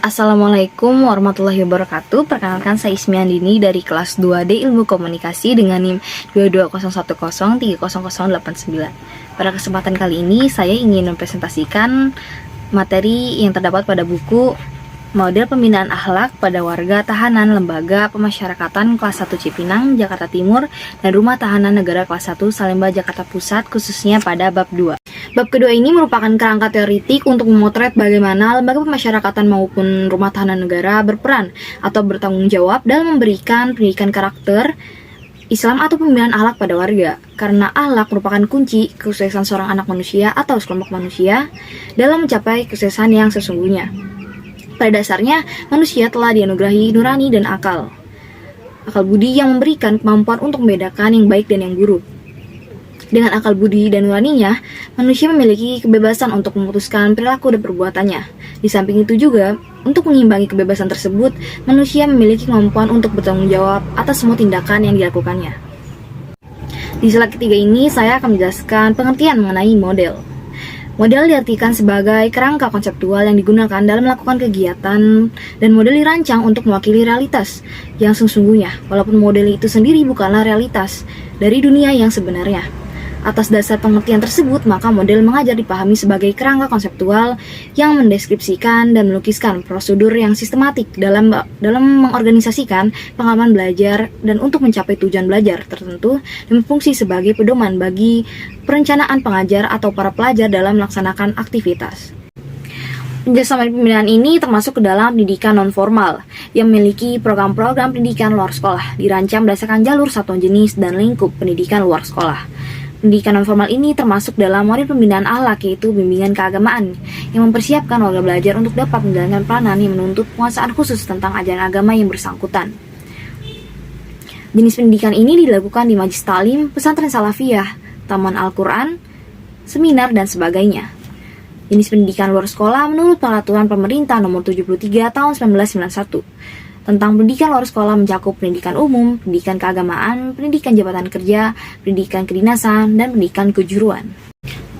Assalamualaikum warahmatullahi wabarakatuh. Perkenalkan, saya Ismi Andini dari kelas 2D Ilmu Komunikasi dengan NIM 22010300089. Pada kesempatan kali ini saya ingin mempresentasikan materi yang terdapat pada buku Model Pembinaan Akhlak pada Warga Tahanan Lembaga Pemasyarakatan kelas 1 Cipinang, Jakarta Timur, dan Rumah Tahanan Negara kelas 1 Salemba, Jakarta Pusat, khususnya pada bab 2. Bab kedua ini merupakan kerangka teoritik untuk memotret bagaimana lembaga pemasyarakatan maupun rumah tahanan negara berperan atau bertanggung jawab dalam memberikan pendidikan karakter Islam atau pembinaan akhlak pada warga. Karena akhlak merupakan kunci kesuksesan seorang anak manusia atau sekelompok manusia dalam mencapai kesuksesan yang sesungguhnya. Pada dasarnya, manusia telah dianugerahi nurani dan akal budi yang memberikan kemampuan untuk membedakan yang baik dan yang buruk. Dengan akal budi dan nuraninya, manusia memiliki kebebasan untuk memutuskan perilaku dan perbuatannya. Di samping itu juga, untuk mengimbangi kebebasan tersebut, manusia memiliki kemampuan untuk bertanggung jawab atas semua tindakan yang dilakukannya. Di slide ketiga ini, saya akan menjelaskan pengertian mengenai model. Model diartikan sebagai kerangka konseptual yang digunakan dalam melakukan kegiatan, dan model dirancang untuk mewakili realitas yang sesungguhnya, walaupun model itu sendiri bukanlah realitas dari dunia yang sebenarnya. Atas dasar pengertian tersebut, maka model mengajar dipahami sebagai kerangka konseptual yang mendeskripsikan dan melukiskan prosedur yang sistematik dalam mengorganisasikan pengalaman belajar dan untuk mencapai tujuan belajar tertentu, dan berfungsi sebagai pedoman bagi perencanaan pengajar atau para pelajar dalam melaksanakan aktivitas. Penjelasan pembinaan ini termasuk ke dalam pendidikan non-formal yang memiliki program-program pendidikan luar sekolah, dirancang berdasarkan jalur satuan jenis dan lingkup pendidikan luar sekolah. Pendidikan non-formal ini termasuk dalam model pembinaan akhlak, yaitu bimbingan keagamaan yang mempersiapkan warga belajar untuk dapat menjalankan peranan yang menuntut penguasaan khusus tentang ajaran agama yang bersangkutan. Jenis pendidikan ini dilakukan di Majlis Ta'lim, pesantren salafiyah, taman Al-Quran, seminar, dan sebagainya. Jenis pendidikan luar sekolah menurut Peraturan Pemerintah Nomor 73 Tahun 1991 tentang pendidikan luar sekolah mencakup pendidikan umum, pendidikan keagamaan, pendidikan jabatan kerja, pendidikan kedinasan, dan pendidikan kejuruan.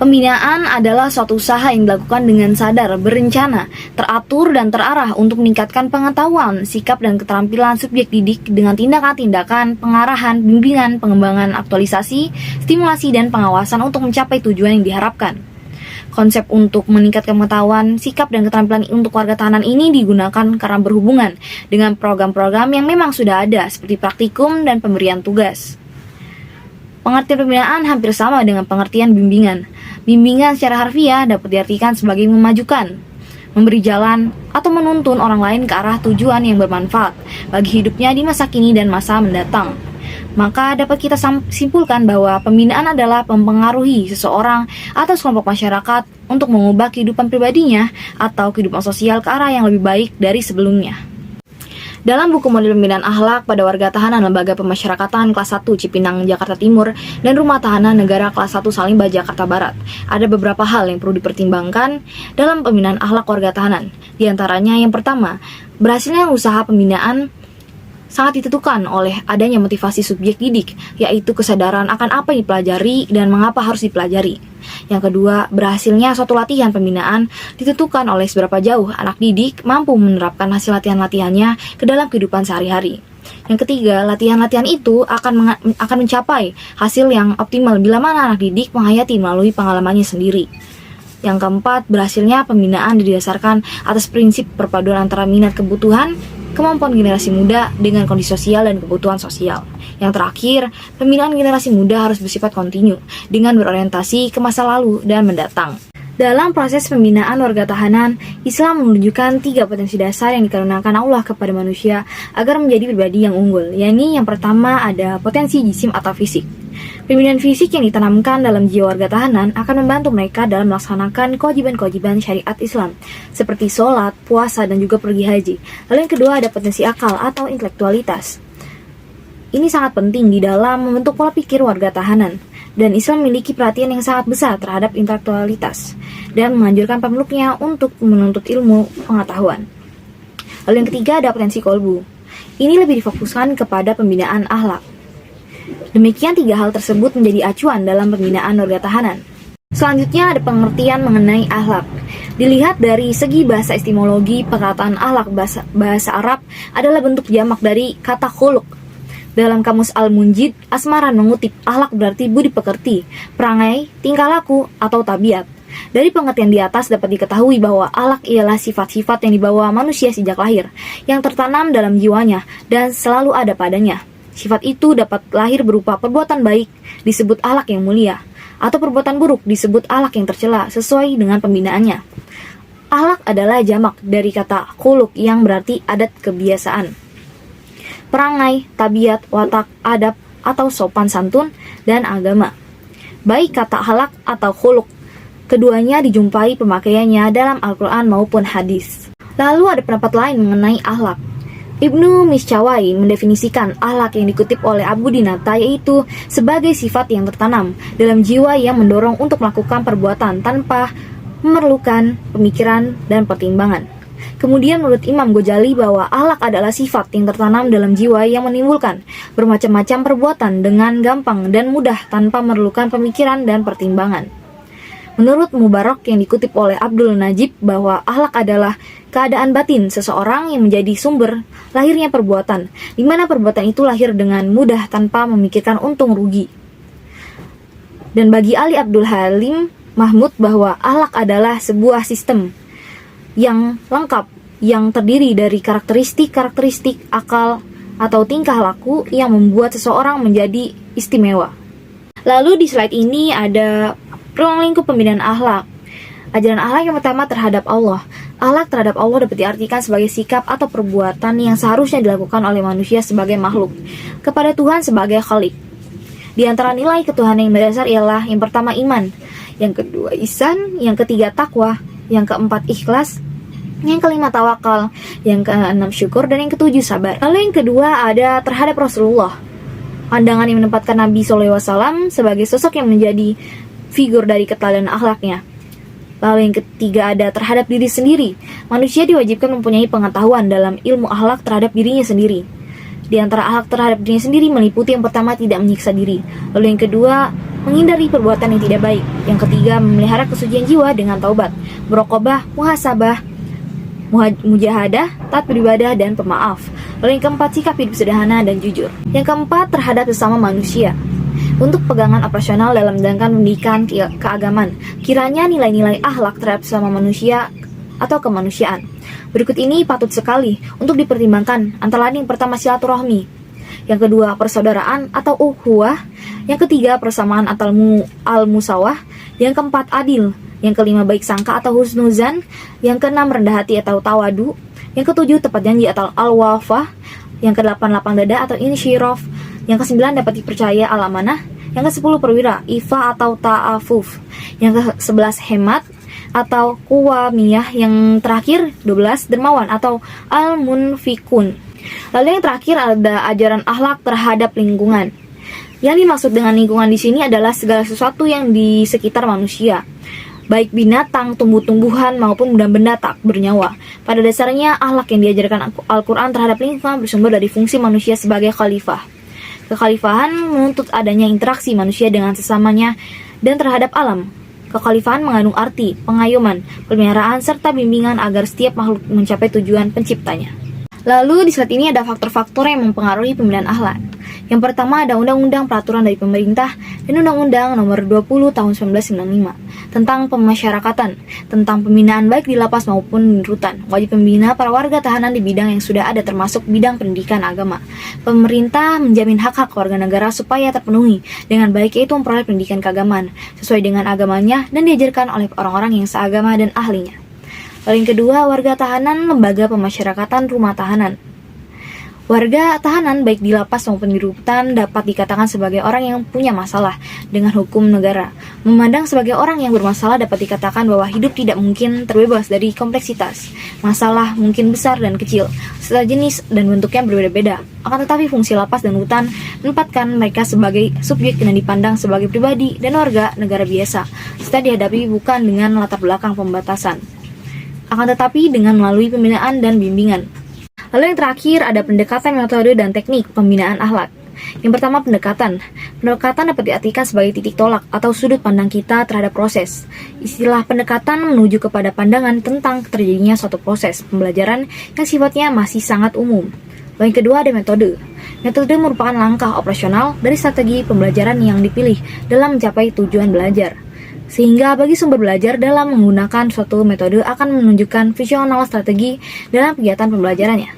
Pembinaan adalah suatu usaha yang dilakukan dengan sadar, berencana, teratur, dan terarah untuk meningkatkan pengetahuan, sikap, dan keterampilan subjek didik dengan tindakan-tindakan, pengarahan, bimbingan, pengembangan aktualisasi, stimulasi, dan pengawasan untuk mencapai tujuan yang diharapkan. Konsep untuk meningkatkan pengetahuan, sikap, dan keterampilan untuk warga tahanan ini digunakan karena berhubungan dengan program-program yang memang sudah ada, seperti praktikum dan pemberian tugas. Pengertian pembinaan hampir sama dengan pengertian bimbingan. Bimbingan secara harfiah dapat diartikan sebagai memajukan, memberi jalan, atau menuntun orang lain ke arah tujuan yang bermanfaat bagi hidupnya di masa kini dan masa mendatang. Maka dapat kita simpulkan bahwa pembinaan adalah mempengaruhi seseorang atau sekelompok masyarakat untuk mengubah kehidupan pribadinya atau kehidupan sosial ke arah yang lebih baik dari sebelumnya. Dalam buku Model Pembinaan Akhlak pada Warga Tahanan Lembaga Pemasyarakatan kelas 1 Cipinang, Jakarta Timur, dan Rumah Tahanan Negara kelas 1 Salemba, Jakarta Barat, ada beberapa hal yang perlu dipertimbangkan dalam pembinaan akhlak warga tahanan. Di antaranya yang pertama, berhasilnya usaha pembinaan sangat ditentukan oleh adanya motivasi subjek didik, yaitu kesadaran akan apa yang dipelajari dan mengapa harus dipelajari. Yang kedua, berhasilnya suatu latihan pembinaan ditentukan oleh seberapa jauh anak didik mampu menerapkan hasil latihan-latihannya ke dalam kehidupan sehari-hari. Yang ketiga, latihan-latihan itu akan mencapai hasil yang optimal bila mana anak didik menghayati melalui pengalamannya sendiri. Yang keempat, berhasilnya pembinaan didasarkan atas prinsip perpaduan antara minat kebutuhan, kemampuan generasi muda dengan kondisi sosial dan kebutuhan sosial. Yang terakhir, pembinaan generasi muda harus bersifat kontinu dengan berorientasi ke masa lalu dan mendatang. Dalam proses pembinaan warga tahanan, Islam menunjukkan 3 potensi dasar yang dikaruniakan Allah kepada manusia agar menjadi pribadi yang unggul, yakni yang pertama ada potensi jisim atau fisik. Pembinaan fisik yang ditanamkan dalam jiwa warga tahanan akan membantu mereka dalam melaksanakan kewajiban-kewajiban syariat Islam, seperti sholat, puasa, dan juga pergi haji. Lalu yang kedua ada potensi akal atau intelektualitas. Ini sangat penting di dalam membentuk pola pikir warga tahanan, dan Islam memiliki perhatian yang sangat besar terhadap intelektualitas, dan menganjurkan pemeluknya untuk menuntut ilmu pengetahuan. Lalu yang ketiga ada potensi kolbu. Ini lebih difokuskan kepada pembinaan akhlak. Demikian 3 hal tersebut menjadi acuan dalam pembinaan warga tahanan. Selanjutnya ada pengertian mengenai akhlak. Dilihat dari segi bahasa etimologi, perkataan akhlak bahasa Arab adalah bentuk jamak dari kata khuluq. Dalam kamus Al-Munjid, Asmaran mengutip akhlak berarti budi pekerti, perangai, tingkah laku, atau tabiat. Dari pengertian di atas dapat diketahui bahwa akhlak ialah sifat-sifat yang dibawa manusia sejak lahir, yang tertanam dalam jiwanya dan selalu ada padanya. Sifat itu dapat lahir berupa perbuatan baik, disebut akhlak yang mulia, atau perbuatan buruk disebut akhlak yang tercela sesuai dengan pembinaannya. Akhlak adalah jamak dari kata khuluq yang berarti adat kebiasaan. Perangai, tabiat, watak, adab, atau sopan santun, dan agama. Baik kata akhlak atau khuluq, keduanya dijumpai pemakaiannya dalam Al-Quran maupun hadis. Lalu ada pendapat lain mengenai akhlak. Ibnu Misyawai mendefinisikan akhlak yang dikutip oleh Abu Dinata yaitu sebagai sifat yang tertanam dalam jiwa yang mendorong untuk melakukan perbuatan tanpa memerlukan pemikiran dan pertimbangan. Kemudian menurut Imam Ghazali bahwa akhlak adalah sifat yang tertanam dalam jiwa yang menimbulkan bermacam-macam perbuatan dengan gampang dan mudah tanpa memerlukan pemikiran dan pertimbangan. Menurut Mubarak yang dikutip oleh Abdul Najib bahwa akhlak adalah keadaan batin seseorang yang menjadi sumber lahirnya perbuatan, di mana perbuatan itu lahir dengan mudah tanpa memikirkan untung rugi. Dan bagi Ali Abdul Halim Mahmud bahwa akhlak adalah sebuah sistem yang lengkap yang terdiri dari karakteristik akal atau tingkah laku yang membuat seseorang menjadi istimewa. Lalu di slide ini ada ruang lingkup pembinaan akhlak. Ajaran akhlak yang pertama terhadap Allah. Akhlak terhadap Allah dapat diartikan sebagai sikap atau perbuatan yang seharusnya dilakukan oleh manusia sebagai makhluk kepada Tuhan sebagai Khalik. Di antara nilai ketuhanan yang mendasar ialah yang pertama iman, yang kedua ihsan, yang ketiga takwa, yang keempat ikhlas, yang kelima tawakal, yang keenam syukur, dan yang ketujuh sabar. Lalu yang kedua ada terhadap Rasulullah. Pandangan yang menempatkan Nabi SAW sebagai sosok yang menjadi figur dari keteladanan akhlaknya. Lalu yang ketiga ada terhadap diri sendiri. Manusia diwajibkan mempunyai pengetahuan dalam ilmu akhlak terhadap dirinya sendiri. Di antara akhlak terhadap dirinya sendiri meliputi yang pertama tidak menyiksa diri. Lalu yang kedua menghindari perbuatan yang tidak baik. Yang ketiga memelihara kesucian jiwa dengan taubat, muraqabah, muhasabah, mujahadah, taat beribadah, dan pemaaf. Lalu yang keempat sikap hidup sederhana dan jujur. Yang keempat terhadap sesama manusia. Untuk pegangan operasional dalam menjalankan pendidikan keagamaan, kiranya nilai-nilai akhlak terhadap sesama manusia atau kemanusiaan. Berikut ini patut sekali untuk dipertimbangkan, antara lain yang pertama silaturahmi, yang kedua persaudaraan atau ukhuwah, yang ketiga persamaan atau al-musawah, yang keempat adil, yang kelima baik sangka atau husnuzan, yang keenam rendah hati atau tawadu, yang ketujuh tepat janji atau al-wafah, yang kedelapan lapang dada atau insyiraf, yang kesembilan dapat dipercaya al-amanah, yang ke-10 perwira, ifa atau ta'afuf, yang ke-11 hemat atau kuwamiyah, yang terakhir 12 dermawan atau al-munfikun. Lalu yang terakhir ada ajaran akhlak terhadap lingkungan. Yang dimaksud dengan lingkungan di sini adalah segala sesuatu yang di sekitar manusia, baik binatang, tumbuh-tumbuhan maupun benda-benda tak bernyawa. Pada dasarnya akhlak yang diajarkan Al-Quran terhadap lingkungan bersumber dari fungsi manusia sebagai khalifah. Kekhalifahan menuntut adanya interaksi manusia dengan sesamanya dan terhadap alam. Kekhalifahan mengandung arti pengayoman, pemeliharaan, serta bimbingan agar setiap makhluk mencapai tujuan penciptanya. Lalu di slide ini ada faktor-faktor yang mempengaruhi pembinaan akhlak. Yang pertama ada undang-undang peraturan dari pemerintah dan undang-undang nomor 20 tahun 1995 tentang pemasyarakatan, tentang pembinaan baik di lapas maupun rutan. Wajib membina para warga tahanan di bidang yang sudah ada termasuk bidang pendidikan agama. Pemerintah menjamin hak-hak warga negara supaya terpenuhi dengan baik, yaitu memperoleh pendidikan keagamaan sesuai dengan agamanya dan diajarkan oleh orang-orang yang seagama dan ahlinya. Lalu yang kedua, warga tahanan, lembaga pemasyarakatan, rumah tahanan. Warga tahanan baik di lapas maupun di rutan dapat dikatakan sebagai orang yang punya masalah dengan hukum negara. Memandang sebagai orang yang bermasalah dapat dikatakan bahwa hidup tidak mungkin terbebas dari kompleksitas. Masalah mungkin besar dan kecil, serta jenis dan bentuknya berbeda-beda. Akan tetapi fungsi lapas dan rutan menempatkan mereka sebagai subjek yang dipandang sebagai pribadi dan warga negara biasa, serta dihadapi bukan dengan latar belakang pembatasan, akan tetapi dengan melalui pembinaan dan bimbingan. Lalu yang terakhir ada pendekatan metode dan teknik pembinaan akhlak. Yang pertama, pendekatan. Pendekatan dapat diartikan sebagai titik tolak atau sudut pandang kita terhadap proses. Istilah pendekatan menuju kepada pandangan tentang terjadinya suatu proses pembelajaran yang sifatnya masih sangat umum. Lalu yang kedua, ada metode. Metode merupakan langkah operasional dari strategi pembelajaran yang dipilih dalam mencapai tujuan belajar. Sehingga bagi sumber belajar dalam menggunakan suatu metode akan menunjukkan visional strategi dalam kegiatan pembelajarannya.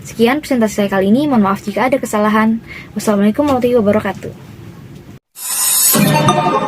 Sekian presentasi saya kali ini, mohon maaf jika ada kesalahan. Wassalamualaikum warahmatullahi wabarakatuh.